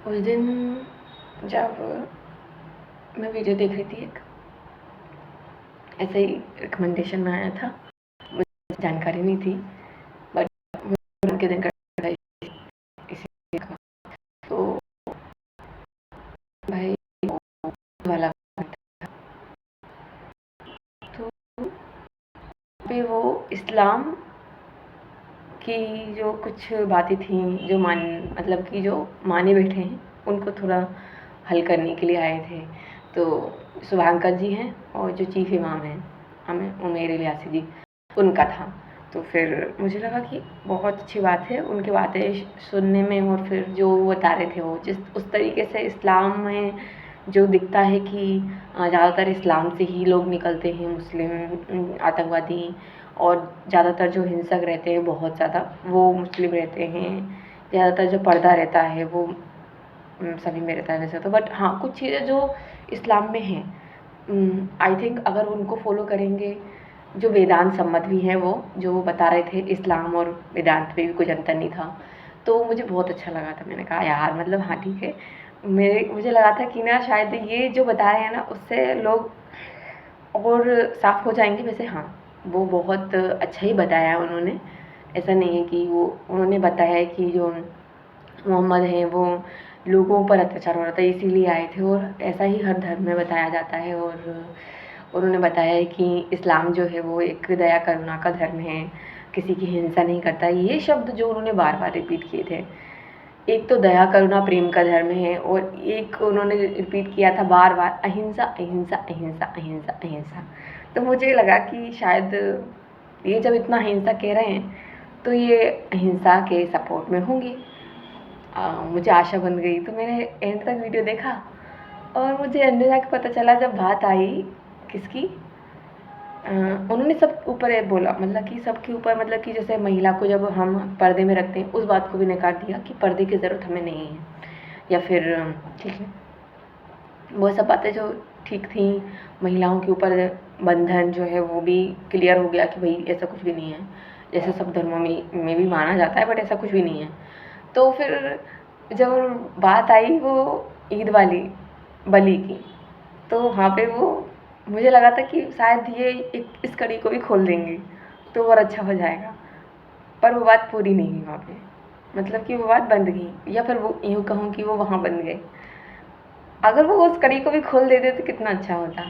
उस दिन जब मैं वीडियो देख रही थी, एक ऐसे ही रिकमेंडेशन में आया था, मुझे जानकारी नहीं थी, बट मुझे के दिन का इसी का तो भाई वाला तो पे वो इस्लाम की जो कुछ बातें थी, जो मतलब कि जो माने बैठे हैं उनको थोड़ा हल करने के लिए आए थे। तो शुभांकर जी हैं और जो चीफ इमाम हैं हमें उमेर इलियासी जी, उनका था। तो फिर मुझे लगा कि बहुत अच्छी बात है उनकी बातें सुनने में, और फिर जो वो बता रहे थे वो जिस उस तरीके से इस्लाम में जो दिखता है कि ज़्यादातर इस्लाम से ही लोग निकलते हैं, मुस्लिम आतंकवादी, और ज़्यादातर जो हिंसक रहते हैं बहुत ज़्यादा वो मुस्लिम रहते हैं। ज़्यादातर जो पर्दा रहता है वो सभी में रहता है वैसे तो, बट हाँ कुछ चीज़ें जो इस्लाम में हैं आई थिंक अगर उनको फॉलो करेंगे, जो वेदांत सम्मत भी हैं, वो जो वो बता रहे थे इस्लाम और वेदांत में भी कुछ अंतर नहीं था, तो मुझे बहुत अच्छा लगा था। मैंने कहा यार मतलब हाँ ठीक है, मुझे लगा था कि ना शायद ये जो बता रहे हैं ना उससे लोग और साफ हो जाएंगे। वैसे हाँ वो बहुत अच्छा ही बताया है उन्होंने, ऐसा नहीं है कि वो उन्होंने बताया है कि जो मोहम्मद हैं वो लोगों पर अत्याचार हो रहा था इसीलिए आए थे, और ऐसा ही हर धर्म में बताया जाता है। और उन्होंने बताया है कि इस्लाम जो है वो एक दया करुणा का धर्म है, किसी की हिंसा नहीं करता। ये शब्द जो उन्होंने बार बार रिपीट किए थे, एक तो दया करुणा प्रेम का धर्म है, और एक उन्होंने रिपीट किया था बार बार अहिंसा अहिंसा अहिंसा अहिंसा अहिंसा। तो मुझे लगा कि शायद ये जब इतना अहिंसा कह रहे हैं तो ये अहिंसा के सपोर्ट में होंगे। मुझे आशा बन गई, तो मैंने एंड तक वीडियो देखा और मुझे एंड में जाके पता चला जब बात आई किसकी, उन्होंने सब ऊपर ये बोला, मतलब कि सबके ऊपर, मतलब कि जैसे महिला को जब हम पर्दे में रखते हैं उस बात को भी नकार दिया कि पर्दे की ज़रूरत हमें नहीं है, या फिर ठीक है वो सब बातें जो ठीक थी। महिलाओं के ऊपर बंधन जो है वो भी क्लियर हो गया कि भाई ऐसा कुछ भी नहीं है, जैसे सब धर्मों में भी माना जाता है, बट ऐसा कुछ भी नहीं है। तो फिर जब बात आई वो ईद वाली बलि की, तो वहाँ पे वो मुझे लगा था कि शायद ये इस कड़ी को भी खोल देंगे तो और अच्छा हो जाएगा, पर वो बात पूरी नहीं हुई वहाँ पे, मतलब कि वो बात बंद गई, या फिर वो यूँ कहूँ कि वो वहाँ बंद गए। अगर वो उस कड़ी को भी खोल देते तो कितना अच्छा होता।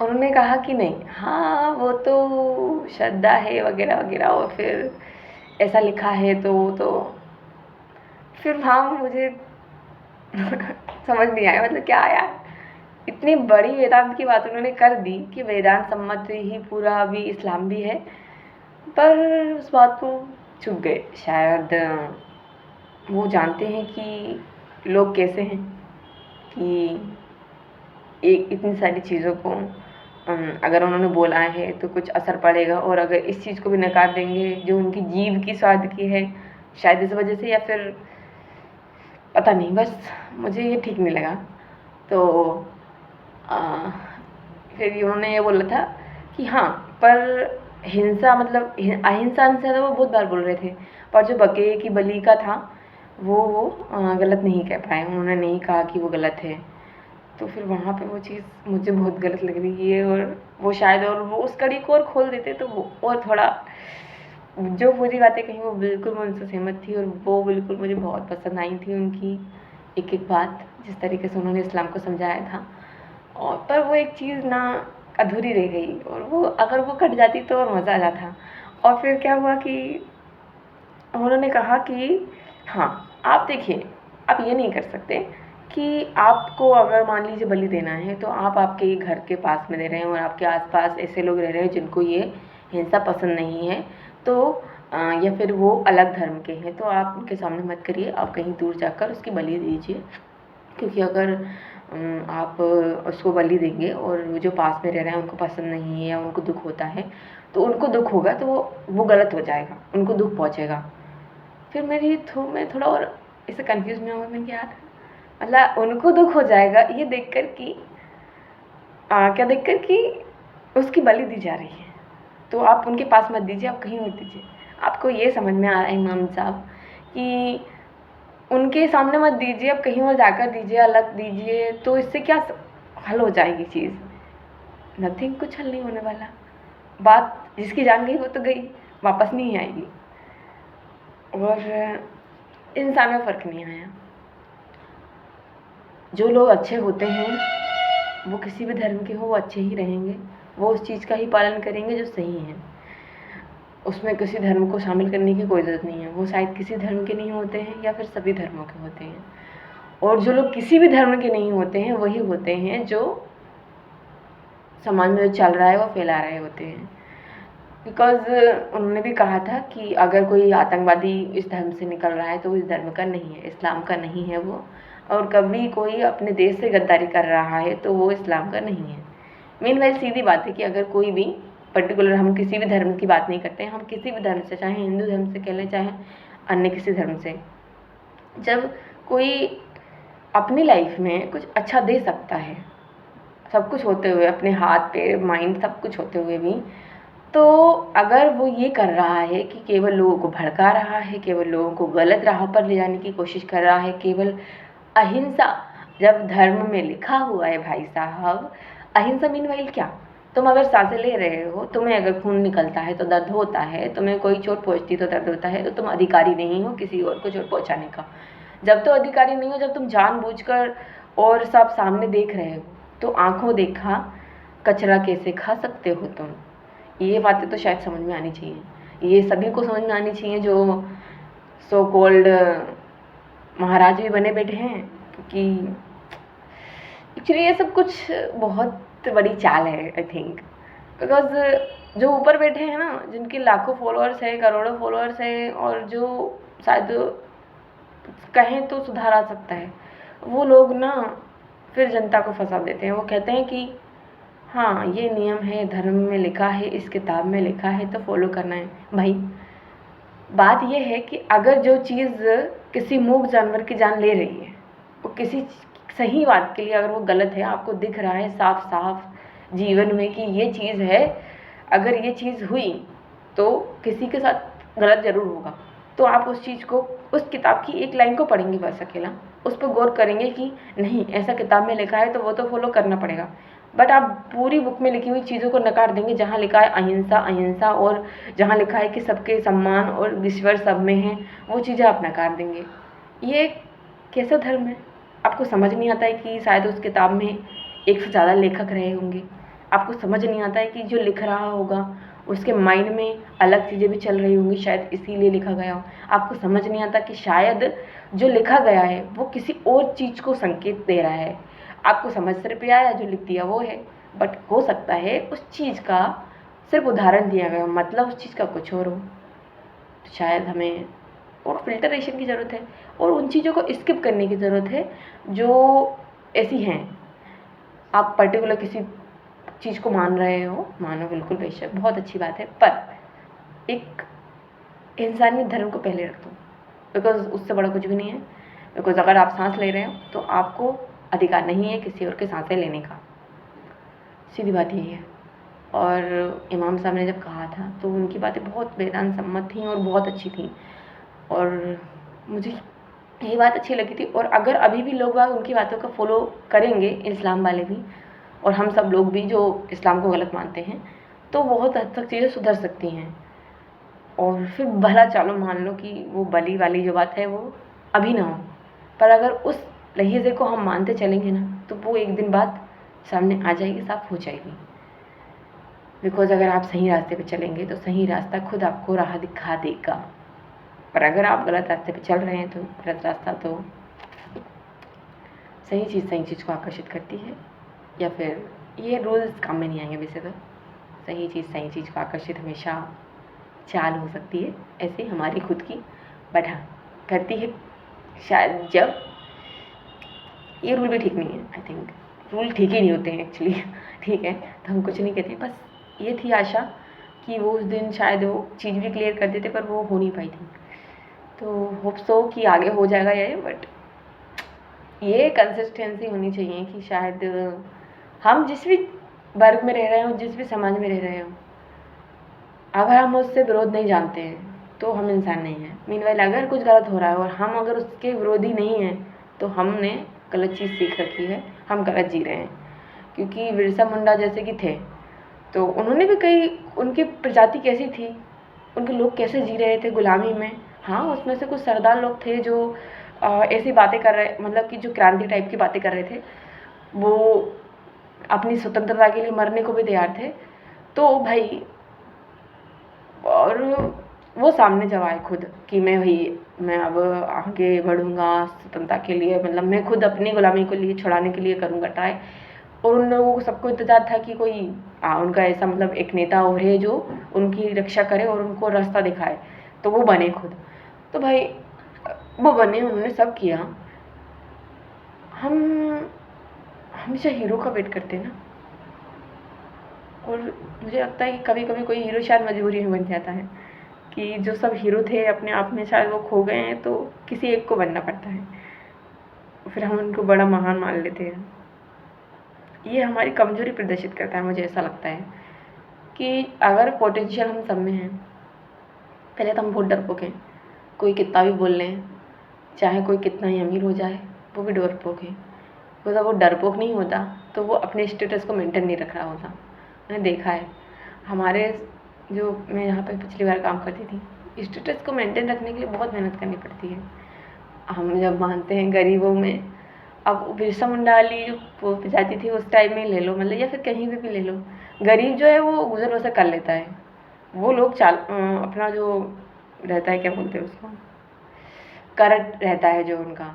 उन्होंने कहा कि नहीं, हाँ वो तो श्रद्धा है वगैरह वगैरह, और फिर ऐसा लिखा है तो फिर वहाँ मुझे समझ नहीं आया, मतलब क्या यार, इतनी बड़ी वेदांत की बात उन्होंने कर दी कि वेदांत सम्मत ही पूरा भी इस्लाम भी है, पर उस बात को चुप गए। शायद वो जानते हैं कि लोग कैसे हैं, कि एक इतनी सारी चीज़ों को अगर उन्होंने बोला है तो कुछ असर पड़ेगा, और अगर इस चीज़ को भी नकार देंगे जो उनकी जीव की स्वाद की है, शायद इस वजह से, या फिर पता नहीं, बस मुझे ये ठीक नहीं लगा। तो आ, फिर उन्होंने ये बोला था कि हाँ पर हिंसा, मतलब अहिंसा से तो वो बहुत बार बोल रहे थे, पर जो बकरे की बलि का था वो गलत नहीं कह पाए, उन्होंने नहीं कहा कि वो गलत है। तो फिर वहाँ पे वो चीज़ मुझे बहुत गलत लग रही है, और वो शायद और वो उस कड़ी को और खोल देते तो वो और थोड़ा, जो बुरी बातें कहीं वो बिल्कुल मैं उनसे सहमत थी, और वो बिल्कुल मुझे बहुत पसंद आई थी उनकी एक एक बात, जिस तरीके से उन्होंने इस्लाम को समझाया था। और पर वो एक चीज़ ना अधूरी रह गई, और वो अगर वो कट जाती तो और मज़ा आ जाता। और फिर क्या हुआ कि उन्होंने कहा कि हाँ आप देखिए, आप ये नहीं कर सकते कि आपको अगर मान लीजिए बलि देना है तो आप आपके घर के पास में दे रहे हैं, और आपके आसपास ऐसे लोग रह रहे हैं जिनको ये हिंसा पसंद नहीं है, तो या फिर वो अलग धर्म के हैं, तो आप उनके सामने मत करिए, आप कहीं दूर जाकर उसकी बलि दीजिए। क्योंकि अगर आप उसको बलि देंगे और जो पास में रह रहे हैं उनको पसंद नहीं है या उनको दुख होता है, तो उनको दुख होगा तो वो गलत हो जाएगा, उनको दुख पहुँचेगा। फिर मैं थोड़ा और इससे कंफ्यूज में हुआ, मैंने यार मतलब उनको दुख हो जाएगा ये देखकर कि क्या देखकर कि उसकी बलि दी जा रही है, तो आप उनके पास मत दीजिए, आप कहीं और दीजिए। आपको ये समझ में आ रहा है इमाम साहब कि उनके सामने मत दीजिए, अब कहीं और जाकर दीजिए, अलग दीजिए, तो इससे क्या हल हो जाएगी चीज़? नथिंग, कुछ हल नहीं होने वाला। बात जिसकी जान गई वो तो गई, वापस नहीं आएगी। और इंसान में फ़र्क नहीं आया। जो लोग अच्छे होते हैं वो किसी भी धर्म के हो, वो अच्छे ही रहेंगे, वो उस चीज़ का ही पालन करेंगे जो सही है। उसमें किसी धर्म को शामिल करने की कोई ज़रूरत नहीं है। वो शायद किसी धर्म के नहीं होते हैं या फिर सभी धर्मों के होते हैं। और जो लोग किसी भी धर्म के नहीं होते हैं वही होते हैं जो समाज में जो चल रहा है वो फैला रहे होते हैं। बिकॉज़ उन्होंने भी कहा था कि अगर कोई आतंकवादी इस धर्म से निकल रहा है तो वो इस धर्म का नहीं है, इस्लाम का नहीं है वो। और कभी कोई अपने देश से गद्दारी कर रहा है तो वो इस्लाम का नहीं है। मीनवाइल सीधी बात है कि अगर कोई भी पर्टिकुलर, हम किसी भी धर्म की बात नहीं करते हैं, हम किसी भी धर्म से, चाहे हिंदू धर्म से कह लें चाहे अन्य किसी धर्म से, जब कोई अपनी लाइफ में कुछ अच्छा दे सकता है, सब कुछ होते हुए, अपने हाथ पैर माइंड सब कुछ होते हुए भी, तो अगर वो ये कर रहा है कि केवल लोगों को भड़का रहा है, केवल लोगों को गलत राह पर ले जाने की कोशिश कर रहा है, केवल अहिंसा, जब धर्म में लिखा हुआ है भाई साहब अहिंसा, मीनवाइल क्या, तुम अगर सांसें ले रहे हो, तुम्हें अगर खून निकलता है तो दर्द होता है, तुम्हें कोई चोट पहुंचती तो दर्द होता है, तो तुम अधिकारी नहीं हो किसी और को चोट पहुंचाने का। जब तो अधिकारी नहीं हो, जब तुम जानबूझकर और सब सामने देख रहे हो, तो आंखों देखा कचरा कैसे खा सकते हो तुम। ये बातें तो शायद समझ में आनी चाहिए, ये सभी को समझ में आनी चाहिए जो सो कॉल्ड महाराज भी बने बैठे हैं। क्योंकि एक्चुअली ये सब कुछ बहुत बड़ी चाल है, आई थिंक। बिकॉज जो ऊपर बैठे हैं ना, जिनके लाखों फॉलोअर्स हैं, करोड़ों फॉलोअर्स हैं, और जो शायद कहें तो सुधार आ सकता है, वो लोग ना फिर जनता को फंसा देते हैं। वो कहते हैं कि हाँ ये नियम है, धर्म में लिखा है, इस किताब में लिखा है तो फॉलो करना है। भाई बात यह है कि अगर जो चीज़ किसी मूक जानवर की जान ले रही है, वो किसी सही बात के लिए अगर वो गलत है, आपको दिख रहा है साफ साफ जीवन में कि ये चीज़ है, अगर ये चीज़ हुई तो किसी के साथ गलत ज़रूर होगा, तो आप उस चीज़ को, उस किताब की एक लाइन को पढ़ेंगे बस अकेला, उस पर गौर करेंगे कि नहीं ऐसा किताब में लिखा है तो वो तो फॉलो करना पड़ेगा। बट आप पूरी बुक में लिखी हुई चीज़ों को नकार देंगे, जहाँ लिखा है अहिंसा अहिंसा, और जहाँ लिखा है कि सबके सम्मान और ईश्वर सब में है, वो चीज़ें आप नकार देंगे। ये कैसा धर्म है? आपको समझ नहीं आता है कि शायद उस किताब में एक से ज़्यादा लेखक रहे होंगे। आपको समझ नहीं आता है कि जो लिख रहा होगा उसके माइंड में अलग चीज़ें भी चल रही होंगी, शायद इसीलिए लिखा गया हो। आपको समझ नहीं आता कि शायद जो लिखा गया है वो किसी और चीज़ को संकेत दे रहा है। आपको समझ सिर पे आया, जो लिख दिया वो है, बट हो सकता है उस चीज़ का सिर्फ उदाहरण दिया गया, मतलब उस चीज़ का कुछ और हो। तो शायद हमें और फिल्टरेशन की ज़रूरत है, और उन चीज़ों को स्किप करने की ज़रूरत है जो ऐसी हैं। आप पर्टिकुलर किसी चीज़ को मान रहे हो, मानो, बिल्कुल बेशक बहुत अच्छी बात है, पर एक इंसानी धर्म को पहले रख दो, बिकॉज उससे बड़ा कुछ भी नहीं है। बिकॉज अगर आप सांस ले रहे हो तो आपको अधिकार नहीं है किसी और के सांसें लेने का, सीधी बात यही है। और इमाम साहब ने जब कहा था तो उनकी बातें बहुत वेदांत सम्मत थी और बहुत अच्छी थी, और मुझे यही बात अच्छी लगी थी। और अगर अभी भी लोग उनकी बातों का फॉलो करेंगे, इस्लाम वाले भी और हम सब लोग भी जो इस्लाम को गलत मानते हैं, तो बहुत हद तक चीज़ें सुधर सकती हैं। और फिर भला चलो मान लो कि वो बलि वाली जो बात है वो अभी ना हो, पर अगर उस लहजे को हम मानते चलेंगे ना, तो वो एक दिन बाद सामने आ जाएगी, साफ हो जाएगी। बिकॉज अगर आप सही रास्ते पे चलेंगे तो सही रास्ता खुद आपको राह दिखा देगा, पर अगर आप गलत रास्ते पे चल रहे हैं तो गलत रास्ता तो सही चीज़ को आकर्षित करती है, या फिर ये रूल्स काम में नहीं आएंगे। वैसे तो सही चीज़ को आकर्षित हमेशा चाल हो सकती है, ऐसे हमारी खुद की, बट हाँ करती है शायद जब, ये रूल भी ठीक नहीं है। आई थिंक रूल ठीक ही नहीं होते हैं एक्चुअली। ठीक है, तो हम कुछ नहीं कहते, बस ये थी आशा कि वो उस दिन शायद वो चीज़ भी क्लियर कर देते, पर वो हो नहीं पाई थी। तो होप सो कि आगे हो जाएगा ये, बट ये कंसिस्टेंसी होनी चाहिए कि शायद हम जिस भी वर्ग में रह रहे हो, जिस भी समाज में रह रहे हो, अगर हम उससे विरोध नहीं जानते हैं तो हम इंसान नहीं हैं। मीनवाइल अगर कुछ गलत हो रहा है और हम अगर उसके विरोधी नहीं हैं तो हमने गलत चीज़ सीख रखी है, हम गलत जी रहे हैं। क्योंकि बिरसा मुंडा जैसे कि थे तो उन्होंने भी कई, उनकी प्रजाति कैसी थी, उनके लोग कैसे जी रहे थे गुलामी में। हाँ, उसमें से कुछ सरदार लोग थे जो ऐसी बातें कर रहे, मतलब कि जो क्रांति टाइप की बातें कर रहे थे, वो अपनी स्वतंत्रता के लिए मरने को भी तैयार थे। तो भाई, और वो सामने जब आए खुद कि मैं अब आगे बढ़ूंगा स्वतंत्रता के लिए, मतलब मैं खुद अपनी गुलामी को लिए छुड़ाने के लिए करूंगा ट्राई। और उन लोगों को सबको इंतजार था कि कोई उनका ऐसा मतलब एक नेता हो रहे जो उनकी रक्षा करे और उनको रास्ता दिखाए, तो वो बने खुद। तो भाई वो बने, उन्होंने सब किया। हम हमेशा हीरो का वेट करते हैं ना, और मुझे लगता है कि कभी कभी कोई हीरो शायद मजबूरी में बन जाता है कि जो सब हीरो थे अपने आप में शायद वो खो गए हैं, तो किसी एक को बनना पड़ता है, फिर हम उनको बड़ा महान मान लेते हैं। ये हमारी कमजोरी प्रदर्शित करता है। मुझे ऐसा लगता है कि अगर पोटेंशियल हम सब में है, पहले तो हम बहुत डरपोक हैं। कोई कितना भी बोल लें, चाहे कोई कितना ही अमीर हो जाए, वो भी डरपोक है। मतलब वो डरपोक नहीं होता तो वो अपने स्टेटस को मेंटेन नहीं रख रहा होता। मैंने देखा है हमारे, जो मैं यहाँ पे पिछली बार काम करती थी, स्टेटस को मेंटेन रखने के लिए बहुत मेहनत करनी पड़ती है। हम जब मानते हैं गरीबों में, अब बिरसा मुंडा वाली जो वो प्रजाति थी उस टाइम में ले लो, मतलब या फिर कहीं भी ले लो, गरीब जो है वो गुजर बसर कर लेता है। वो लोग अपना जो रहता है, क्या बोलते हैं उसको, कर रहता है जो उनका,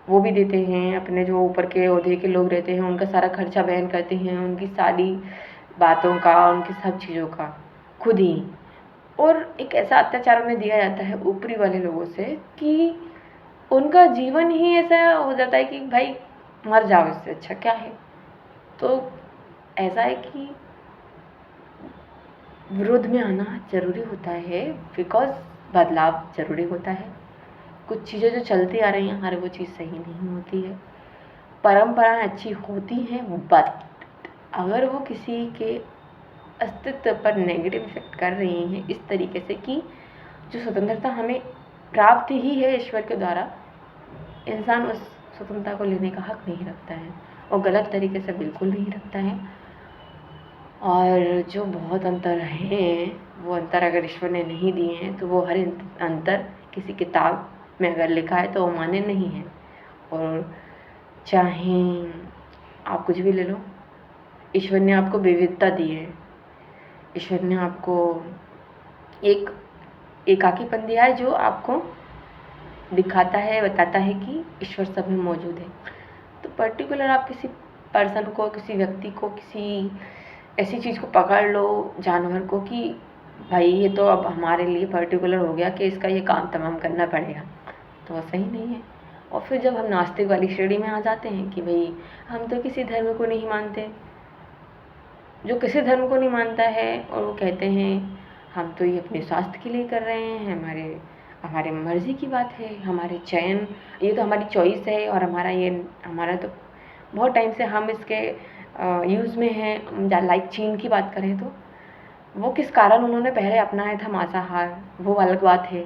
वो भी देते हैं। अपने जो ऊपर के ओहदे के लोग रहते हैं उनका सारा खर्चा वहन करते हैं, उनकी सारी बातों का, उनकी सब चीज़ों का खुद ही। और एक ऐसा अत्याचार उन्हें दिया जाता है ऊपरी वाले लोगों से कि उनका जीवन ही ऐसा हो जाता है कि भाई मर जाओ, इससे अच्छा क्या है। तो ऐसा है कि विरोध में आना ज़रूरी होता है, बिकॉज बदलाव ज़रूरी होता है। कुछ चीज़ें जो चलती आ रही हैं हर वो चीज़ सही नहीं होती है। परंपराएं अच्छी होती हैं, बट अगर वो किसी के अस्तित्व पर नेगेटिव इफेक्ट कर रही हैं इस तरीके से कि जो स्वतंत्रता हमें प्राप्त ही है ईश्वर के द्वारा, इंसान उस स्वतंत्रता को लेने का हक नहीं रखता है, और गलत तरीके से बिल्कुल नहीं रखता है। और जो बहुत अंतर हैं, वो अंतर अगर ईश्वर ने नहीं दिए हैं तो वो हर अंतर किसी किताब में अगर लिखा है तो वो मान्य नहीं है। और चाहे आप कुछ भी ले लो, ईश्वर ने आपको विविधता दी है, ईश्वर ने आपको एक एकाकीपन दिया है जो आपको दिखाता है, बताता है कि ईश्वर सब में मौजूद है। तो पर्टिकुलर आप किसी पर्सन को, किसी व्यक्ति को, किसी ऐसी चीज़ को पकड़ लो, जानवर को, कि भाई ये तो अब हमारे लिए पर्टिकुलर हो गया कि इसका ये काम तमाम करना पड़ेगा, तो वो सही नहीं है। और फिर जब हम नास्तिक वाली श्रेणी में आ जाते हैं कि भाई हम तो किसी धर्म को नहीं मानते, जो किसी धर्म को नहीं मानता है और वो कहते हैं हम तो ये अपने स्वास्थ्य के लिए कर रहे हैं, हमारे मर्जी की बात है, हमारे चयन, ये तो हमारी चॉइस है, और हमारा तो बहुत टाइम से हम इसके यूज़ में हैं। लाइक चीन की बात करें तो वो किस कारण उन्होंने पहले अपनाया था मांसाहार, वो अलग बात है,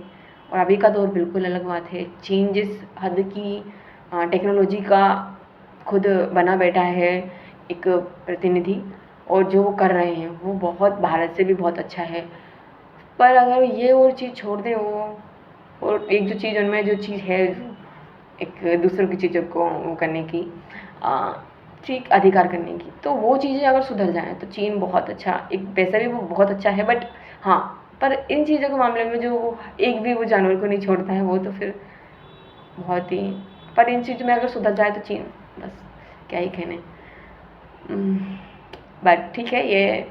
और अभी का दौर बिल्कुल अलग बात है। चीन जिस हद की टेक्नोलॉजी का खुद बना बैठा है एक प्रतिनिधि, और जो वो कर रहे हैं वो बहुत भारत से भी बहुत अच्छा है। पर अगर ये और चीज़ छोड़ दें वो, और एक जो चीज़ उनमें जो चीज़ है एक दूसरों की चीज़ों को वो करने की, ठीक अधिकार करने की, तो वो चीज़ें अगर सुधर जाएँ तो चीन बहुत अच्छा, एक वैसे भी वो बहुत अच्छा है। बट हाँ, पर इन चीज़ों के मामले में जो वो एक भी वो जानवर को नहीं छोड़ता है, वो तो फिर बहुत ही, पर इन चीज़ों में अगर सुधर जाए तो चीन बस क्या ही कहने। बट ठीक है, ये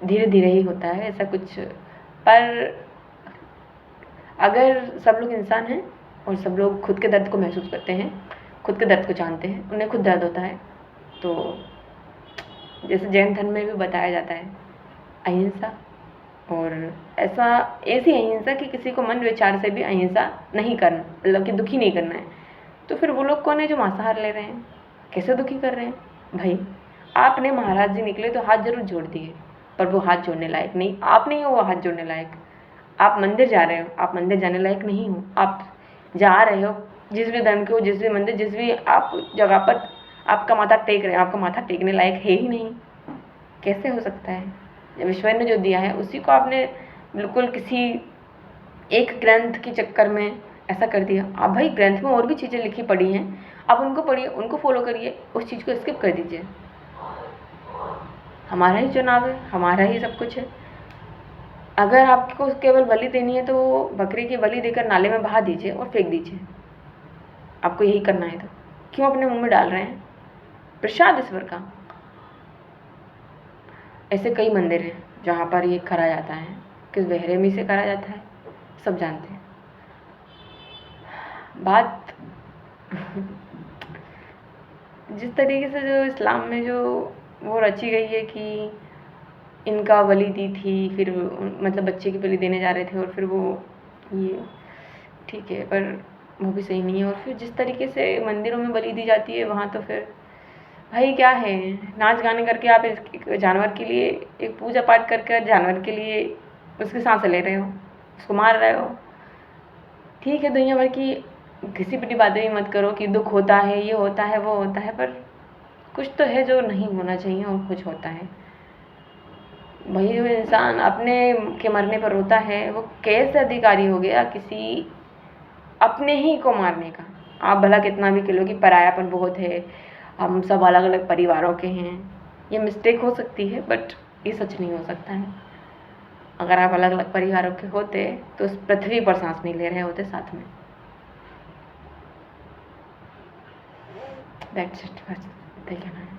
धीरे धीरे ही होता है ऐसा कुछ। पर अगर सब लोग इंसान हैं और सब लोग खुद के दर्द को महसूस करते हैं, खुद के दर्द को जानते हैं, उन्हें खुद दर्द होता है, तो जैसे जैन धर्म में भी बताया जाता है अहिंसा, और ऐसी अहिंसा कि किसी को मन विचार से भी अहिंसा नहीं करना, मतलब कि दुखी नहीं करना है। तो फिर वो लोग कौन है जो मांसाहार ले रहे हैं, कैसे दुखी कर रहे हैं भाई। आपने महाराज जी निकले तो हाथ जरूर जोड़ दिए, पर वो हाथ जोड़ने लायक नहीं, आप नहीं हो वो हाथ जोड़ने लायक। आप मंदिर जा रहे हो, आप मंदिर जाने लायक नहीं हो, आप जा रहे हो जिस भी धर्म के हो, जिस भी मंदिर, जिस भी आप जगह पर आपका माथा टेक रहे हैं, आपका माथा टेकने लायक है ही नहीं। कैसे हो सकता है? जब ईश्वर ने जो दिया है उसी को आपने बिल्कुल किसी एक ग्रंथ के चक्कर में ऐसा कर दिया। आप भाई ग्रंथ में और भी चीज़ें लिखी पड़ी हैं, आप उनको पढ़िए, उनको फॉलो करिए, उस चीज़ को स्किप कर दीजिए। हमारा ही चुनाव है, हमारा ही सब कुछ है। अगर आपको केवल बलि देनी है तो बकरी की बलि देकर नाले में बहा दीजिए और फेंक दीजिए। आपको यही करना है तो क्यों अपने मुंह में डाल रहे हैं? प्रसाद ईश्वर का। ऐसे कई मंदिर हैं जहाँ पर ये करा जाता है, किस बहरेमी से करा जाता है सब जानते हैं। बात जिस तरीके से जो इस्लाम में जो वो रची गई है कि इनका बलि दी थी, फिर मतलब बच्चे की बलि देने जा रहे थे और फिर वो ये ठीक है, पर वो भी सही नहीं है। और फिर जिस तरीके से मंदिरों में बलि दी जाती है वहाँ तो फिर भाई क्या है, नाच गाने करके आप एक जानवर के लिए, एक पूजा पाठ करके जानवर के लिए उसकी सांसें ले रहे हो, उसको मार रहे हो। ठीक है, दुनिया भर की किसी भी बातें भी मत करो कि दुख होता है, ये होता है, वो होता है, पर कुछ तो है जो नहीं होना चाहिए और कुछ होता है। वही जो इंसान अपने के मरने पर रोता है वो कैसे अधिकारी हो गया किसी अपने ही को मारने का? आप भला कितना भी कह लो कि परायापन बहुत है, हम सब अलग अलग परिवारों के हैं, ये मिस्टेक हो सकती है बट ये सच नहीं हो सकता है। अगर आप अलग अलग परिवारों के होते तो उस पृथ्वी पर सांस नहीं ले रहे होते साथ में। दैट्स इट, बस इतना ही कहना है।